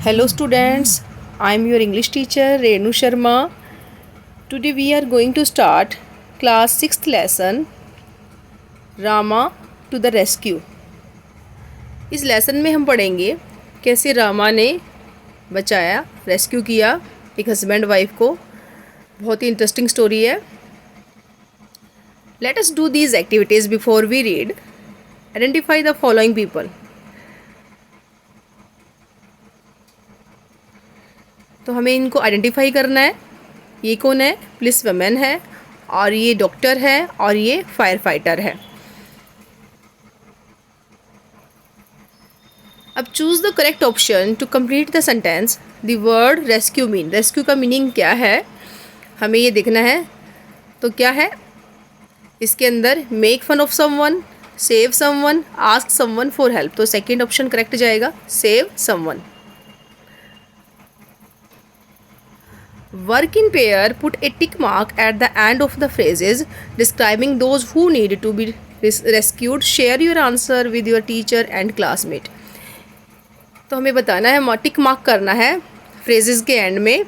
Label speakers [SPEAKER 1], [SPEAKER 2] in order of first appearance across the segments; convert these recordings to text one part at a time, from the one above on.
[SPEAKER 1] Hello students, I am your English teacher Renu Sharma. Today we are going to start class 6th lesson Rama to the rescue. इस lesson में हम पढ़ेंगे कैसे रामा ने बचाया, rescue किया एक हस्बैंड वाइफ को। बहुत ही इंटरेस्टिंग स्टोरी है। Let us do these activities before we read. Identify the following people. तो हमें इनको आइडेंटिफाई करना है। ये कौन है? पुलिस वुमेन है, और ये डॉक्टर है, और ये फायर फाइटर है। अब choose the correct option to complete the sentence. The word rescue mean, rescue का मीनिंग क्या है हमें ये देखना है। तो क्या है इसके अंदर? Make fun of someone, save someone, ask someone for help. तो सेकेंड ऑप्शन करेक्ट जाएगा, save someone. Work in pair, put a tick mark at the end of the phrases describing those who need to be rescued. Share your answer with your teacher and classmate. तो हमें बताना है, tick mark करना है phrases के and में।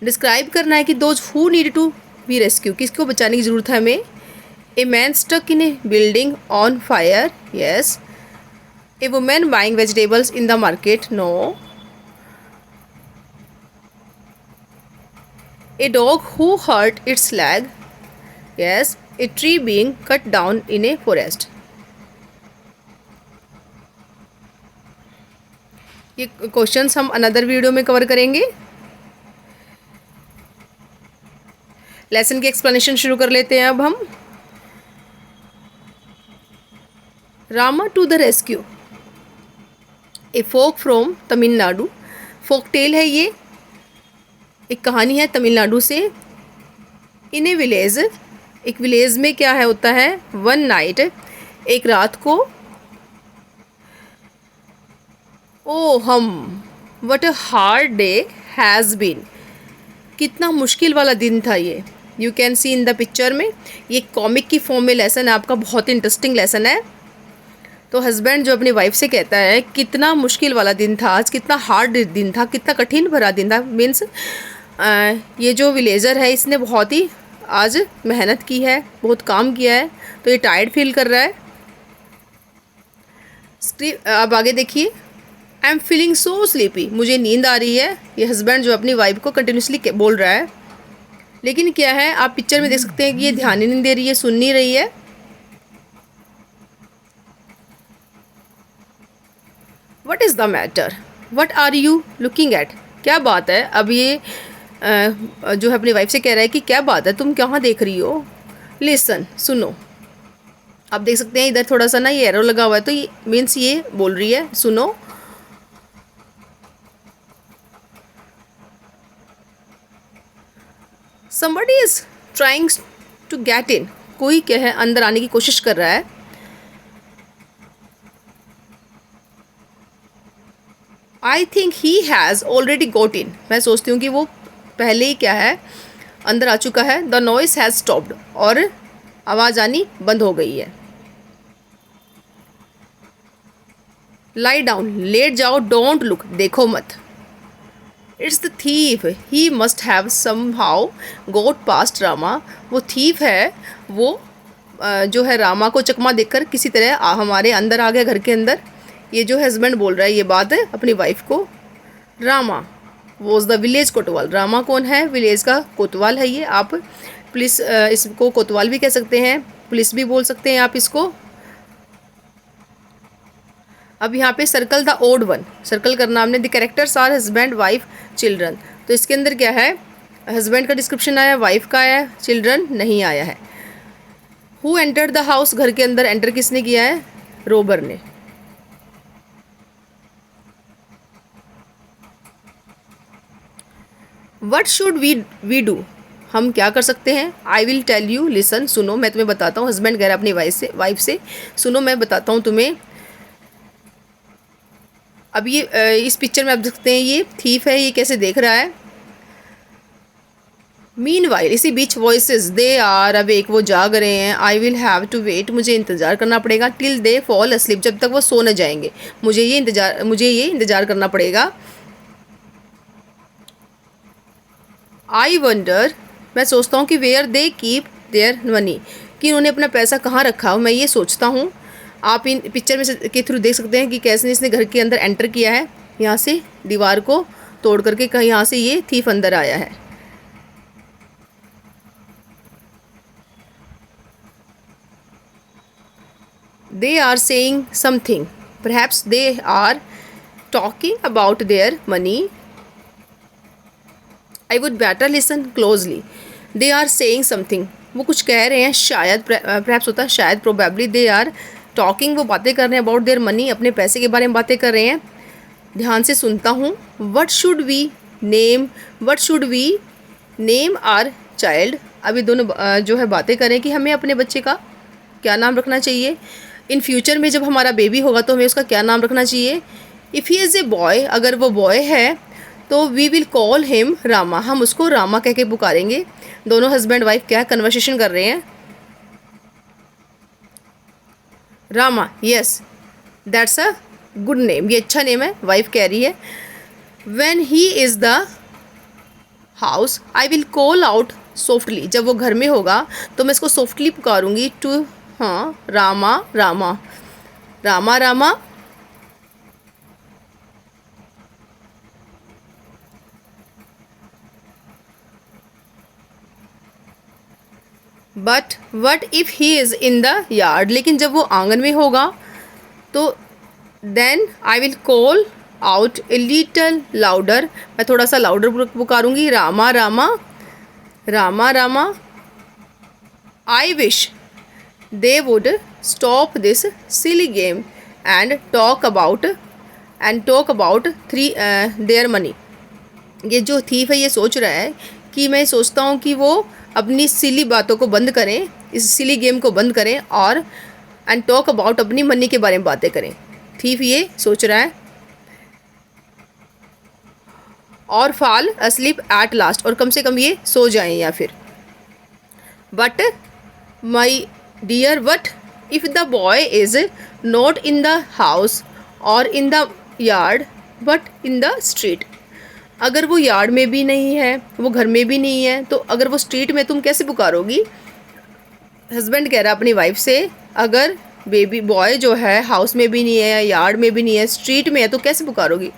[SPEAKER 1] Describe करना है कि those who need to be rescue, किसको बचाने की ज़रूरत है हमें। A man stuck in a building on fire, yes. A women buying vegetables in the market, no. A dog who hurt its leg, yes. A tree being cut down in a forest. ये questions हम another video में cover करेंगे। Lesson की explanation शुरू कर लेते हैं अब हम। Rama to the rescue, a folk from Tamil Nadu. Folk tale है ये, एक कहानी है तमिलनाडु से। इन ए विलेज, एक विलेज में क्या है होता है, वन नाइट, एक रात को। Oh hmm, what a hard day has been, कितना मुश्किल वाला दिन था ये। You can see in the picture में। ये कॉमिक की फॉर्म में लेसन है आपका, बहुत इंटरेस्टिंग लेसन है। तो हस्बैंड जो अपनी वाइफ से कहता है कितना मुश्किल वाला दिन था आज, कितना हार्ड दिन था, कितना कठिन भरा दिन था। मीन्स ये जो विलेजर है इसने बहुत ही आज मेहनत की है, बहुत काम किया है, तो ये टायर्ड फील कर रहा है। अब आगे देखिए, I am feeling so sleepy, मुझे नींद आ रही है। ये हस्बैंड जो अपनी वाइफ को कंटिन्यूसली बोल रहा है। लेकिन क्या है, आप पिक्चर में देख सकते हैं कि ये ध्यान ही नहीं दे रही है, सुन नहीं रही है। What is the matter, what are you looking at, क्या बात है। अब ये जो है अपनी वाइफ से कह रहा है कि क्या बात है, तुम कहाँ देख रही हो। लिसन, सुनो। आप देख सकते हैं इधर थोड़ा सा ना ये एरो लगा हुआ है, तो ये मीन्स ये बोल रही है सुनो। somebody is trying to get in, कोई क्या है अंदर आने की कोशिश कर रहा है। I think he has already got in, मैं सोचती हूँ कि वो पहले ही क्या है अंदर आ चुका है। द नॉइस हैज़ स्टॉप्ड, और आवाज़ आनी बंद हो गई है। लाई डाउन, लेट जाओ। डोंट लुक, देखो मत। It's the thief, he must have somehow got past Rama, वो थीफ है, वो जो है रामा को चकमा देकर किसी तरह हमारे अंदर आ गया घर के अंदर। ये जो हस्बैंड बोल रहा है ये बात है अपनी वाइफ को। रामा वॉज द विलेज कोतवाल, रामा कौन है? विलेज का कोतवाल है ये। आप पुलिस, इसको कोतवाल भी कह सकते हैं, पुलिस भी बोल सकते हैं आप इसको। अब यहाँ पे circle the odd one, circle करना हमने। The characters are husband, wife, children. तो इसके अंदर क्या है, हस्बैंड का डिस्क्रिप्शन आया, वाइफ का आया, चिल्ड्रन नहीं आया है। हु एंटर्ड द हाउस, घर के अंदर एंटर किसने किया है? रोबर ने। वट शुड वी डू, हम क्या कर सकते हैं? I will tell you, listen, सुनो, मैं तुम्हें बताता हूँ। हस्बैंड कह रहा है अपनी वाइफ से सुनो मैं बताता हूँ तुम्हें। अब ये इस पिक्चर में आप देख सकते हैं ये थीफ है, ये कैसे देख रहा है। मीनवाइल इसी बीच वॉइसेस दे आर अवेक वो जाग रहे हैं। I will have to wait मुझे इंतज़ार करना पड़ेगा। टिल दे फॉल अस्लीप जब तक वो सो न जाएंगे मुझे ये इंतज़ार करना पड़ेगा। आई वंडर मैं सोचता हूँ कि where they keep their money कि उन्होंने अपना पैसा कहाँ रखा हो, मैं ये सोचता हूँ। आप इन पिक्चर में से के थ्रू देख सकते हैं कि कैसे इसने घर के अंदर एंटर किया है। यहाँ से दीवार को तोड़ करके कहीं यहाँ से ये थीफ अंदर आया है। They are saying something perhaps they are talking about their money. I would better listen closely. They are saying something वो कुछ कह रहे हैं शायद, परहैप्स होता है शायद, प्रोबेबली। दे आर टॉकिंग वो बातें कर रहे हैं अबाउट देयर मनी अपने पैसे के बारे में बातें कर रहे हैं। ध्यान से सुनता हूँ। What should we name our child. अभी दोनों जो है बातें करें कि हमें अपने बच्चे का क्या नाम रखना चाहिए। इन फ्यूचर में जब हमारा बेबी होगा तो हमें उसका क्या नाम रखना चाहिए। If he is a boy अगर वो बॉय है तो we will call him Rama हम उसको रामा कह के पुकारेंगे। दोनों हस्बैंड वाइफ क्या कन्वर्सेशन कर रहे हैं। Rama yes that's a good name ये अच्छा नेम है, वाइफ कह रही है। When he is the house I will call out softly जब वो घर में होगा तो मैं इसको सॉफ्टली पुकारूंगी। टू हाँ Rama Rama Rama Rama. But what if he is in the yard लेकिन जब वो आंगन में होगा तो then I will call out a little louder मैं थोड़ा सा लाउडर पुकारूंगी। Rama Rama Rama Rama. I wish they would stop this silly game and talk about their money. ये जो थीफ है ये सोच रहा है कि मैं सोचता हूँ कि वो अपनी सिली बातों को बंद करें, इस सिली गेम को बंद करें और एंड टॉक अबाउट अपनी मनी के बारे में बातें करें। थीफ ये सोच रहा है। और फॉल अस्लीप एट लास्ट और कम से कम ये सो जाएं या फिर। But my dear what if the boy is not in the house और in the yard but in the street. अगर वो यार्ड में भी नहीं है वो घर में भी नहीं है तो अगर वो स्ट्रीट में तुम कैसे पुकारोगी। हस्बैंड कह रहा है अपनी वाइफ से अगर बेबी बॉय जो है हाउस में भी नहीं है, यार्ड में भी नहीं है, स्ट्रीट में है तो कैसे पुकारोगी।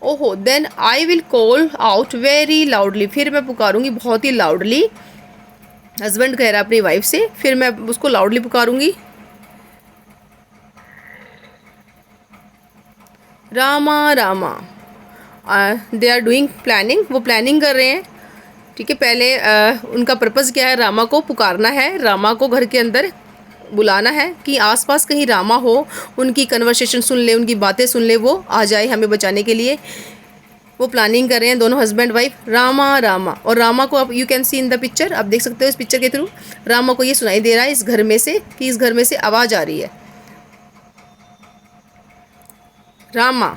[SPEAKER 1] ओहो then I will call out very loudly फिर मैं पुकारूंगी बहुत ही लाउडली। हस्बैंड कह रहा है अपनी वाइफ से फिर मैं उसको लाउडली पुकारूंगी। Rama Rama. They are doing planning वो प्लानिंग कर रहे हैं। ठीक है पहले उनका पर्पज़ क्या है, रामा को पुकारना है, रामा को घर के अंदर बुलाना है कि आसपास कहीं रामा हो, उनकी कन्वर्सेशन सुन ले, उनकी बातें सुन ले, वो आ जाए हमें बचाने के लिए। वो प्लानिंग कर रहे हैं दोनों हस्बैंड वाइफ। रामा रामा और रामा को आप you can see in the picture आप देख सकते हो इस पिक्चर के थ्रू। रामा को ये सुनाई दे रहा है इस घर में से कि इस घर में से आवाज़ आ रही है। रामा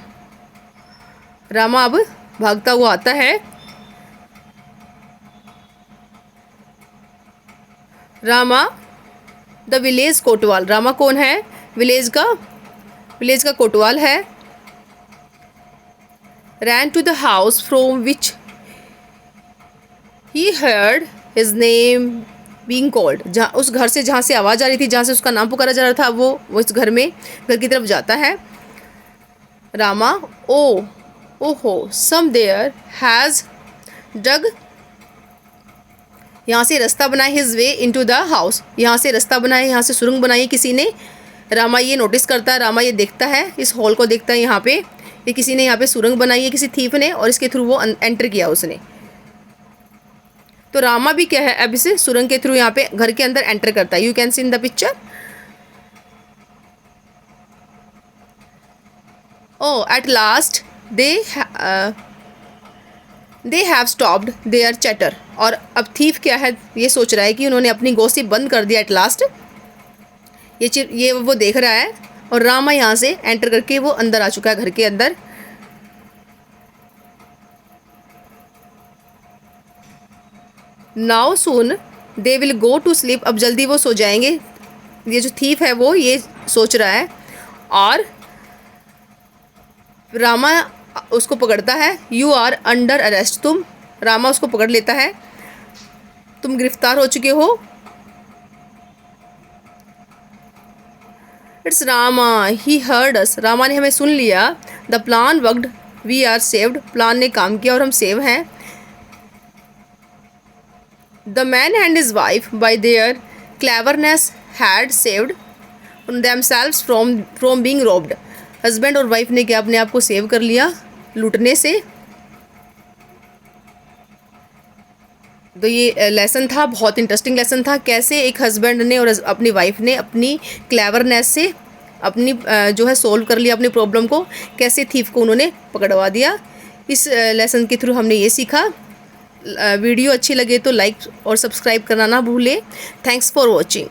[SPEAKER 1] रामा अब भागता हुआ आता है। रामा द विलेज कोटवाल। रामा कौन है, विलेज का कोटवाल है। Ran to the house from which he heard his name being called. जहाँ उस घर से जहाँ से आवाज़ आ रही थी, जहाँ से उसका नाम पुकारा जा रहा था, वो इस घर की तरफ जाता है। रामा ओहो सम देयर हैज़ डग। यहाँ से रास्ता बनाए his way into the house. यहाँ से रास्ता बनाए, यहाँ से सुरंग बनाई किसी ने। रामा ये नोटिस करता है, रामा ये देखता है, इस हॉल को देखता है। यहाँ पे ये किसी ने यहाँ पे सुरंग बनाई है किसी थीफ ने और इसके थ्रू वो एंटर किया उसने। तो रामा भी क्या है अब इसे सुरंग के थ्रू यहाँ पे घर के अंदर एंटर करता है। You can see in the picture. At last they have stopped their chatter. और अब थीफ क्या है ये सोच रहा है कि उन्होंने अपनी गॉसिप बंद कर दिया एट लास्ट। ये वो देख रहा है और रामा यहाँ से एंटर करके वो अंदर आ चुका है घर के अंदर। Now soon they will go to sleep, अब जल्दी वो सो जाएंगे। ये जो थीफ है वो ये सोच रहा है। और रामा उसको पकड़ता है। You are under arrest, Rama उसको पकड़ लेता है, तुम गिरफ्तार हो चुके हो। It's Rama, he heard us, Rama ने हमें सुन लिया। The plan worked, we are saved, plan ने काम किया और हम सेव हैं। The man and his wife by their cleverness had saved themselves from being robbed, husband और वाइफ ने क्या अपने आप को सेव कर लिया लूटने से। तो ये लेसन था, बहुत इंटरेस्टिंग लेसन था, कैसे एक हस्बैंड ने और अपनी वाइफ ने अपनी क्लेवरनेस से अपनी जो है सोल्व कर लिया अपनी प्रॉब्लम को, कैसे थीफ को उन्होंने पकड़वा दिया। इस लेसन के थ्रू हमने ये सीखा। वीडियो अच्छी लगे तो लाइक और सब्सक्राइब करना ना भूलें। Thanks for watching.